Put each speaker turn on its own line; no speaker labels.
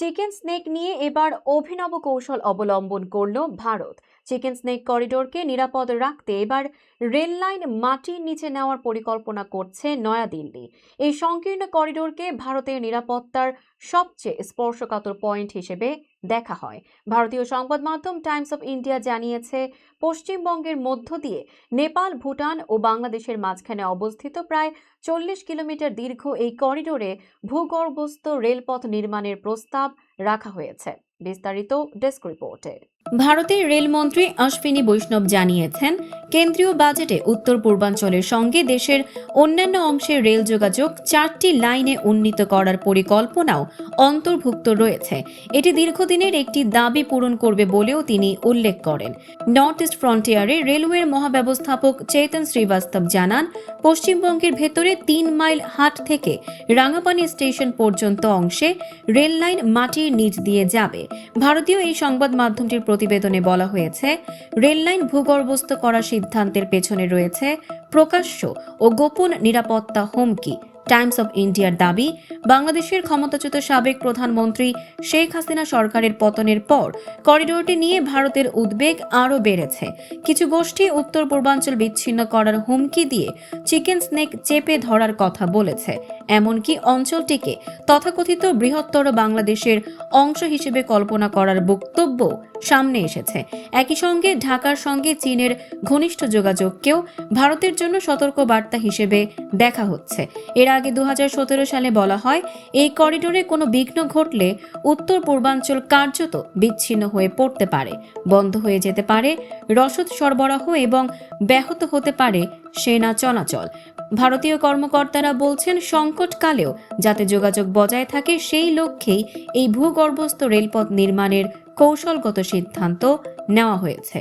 Chicken snake নিয়ে এবার অভিনব কৌশল অবলম্বন করল ভারত। চিকেন স্নেক করিডোরকে নিরাপদ রাখতে এবার রেল লাইন মাটির নিচে নেওয়ার পরিকল্পনা করছে নয়াদিল্লি। এই সংকীর্ণ করিডোরকে ভারতের নিরাপত্তার সবচেয়ে স্পর্শকাতর পয়েন্ট হিসেবে দেখা হয়। ভারতীয় সংবাদ মাধ্যম টাইমস অফ ইন্ডিয়া জানিয়েছে, পশ্চিমবঙ্গের মধ্য দিয়ে নেপাল, ভুটান ও বাংলাদেশের মাঝখানে অবস্থিত প্রায় 40 কিলোমিটার দীর্ঘ এই করিডোরে ভূগর্ভস্থ রেলপথ নির্মাণের প্রস্তাব রাখা হয়েছে। বিস্তারিত ডেস্ক রিপোর্টে। ভারতের রেলমন্ত্রী অশ্বিনী বৈষ্ণব জানিয়েছেন, কেন্দ্রীয় বাজেটে উত্তর পূর্বাঞ্চলের সঙ্গে দেশের অন্যান্য অংশের রেল যোগাযোগ 4টি লাইনে উন্নীত করার পরিকল্পনাও অন্তর্ভুক্ত রয়েছে। এটি দীর্ঘদিনের একটি দাবি পূরণ করবে বলেও তিনি উল্লেখ করেন। নর্থ ইস্ট ফ্রন্টিয়ারে রেলওয়ের মহাব্যবস্থাপক চেতন শ্রীবাস্তব জানান, পশ্চিমবঙ্গের ভেতরে 3 মাইল হাট থেকে রাঙাপানি স্টেশন পর্যন্ত অংশে রেল লাইন মাটির নিচ দিয়ে যাবে। ভারতীয় এই সংবাদ মাধ্যমটির প্রতিবেদনে বলা হয়েছে, রেললাইন ভূগর্ভস্থ করার সিদ্ধান্তের পেছনে রয়েছে প্রকাশ্য ও গোপন নিরাপত্তা হুমকি। টাইমস অফ ইন্ডিয়ার দাবি, বাংলাদেশের ক্ষমতাচ্যুত সাবেক প্রধানমন্ত্রী শেখ হাসিনা সরকারের পতনের পর করিডোরটি নিয়ে ভারতের উদ্বেগ আরও বেড়েছে। কিছু গোষ্ঠী উত্তর পূর্বাঞ্চল বিচ্ছিন্ন করার হুমকি দিয়ে চিকেন স্নেক চেপে ধরার কথা বলেছে। এমনকি অঞ্চলটিকে তথাকথিত বৃহত্তর বাংলাদেশের অংশ হিসেবে কল্পনা করার বক্তব্য সামনে এসেছে। একই সঙ্গে ঢাকার সঙ্গে চীনের ঘনিষ্ঠ যোগাযোগকেও ভারতের জন্য সতর্ক বার্তা হিসেবে দেখা হচ্ছে। এর আগে 2017 সালে বলা হয়, এই করিডোরে কোনো বিঘ্ন ঘটলে উত্তর পূর্বাঞ্চল কার্যত বিচ্ছিন্ন হয়ে পড়তে পারে, বন্ধ হয়ে যেতে পারে রসদ সরবরাহ এবং ব্যাহত হতে পারে সেনা চলাচল। ভারতীয় কর্মকর্তারা বলছেন, সংকটকালেও যাতে যোগাযোগ বজায় থাকে সেই লক্ষ্যেই এই ভূগর্ভস্থ রেলপথ নির্মাণের কৌশলগত সিদ্ধান্ত নেওয়া হয়েছে।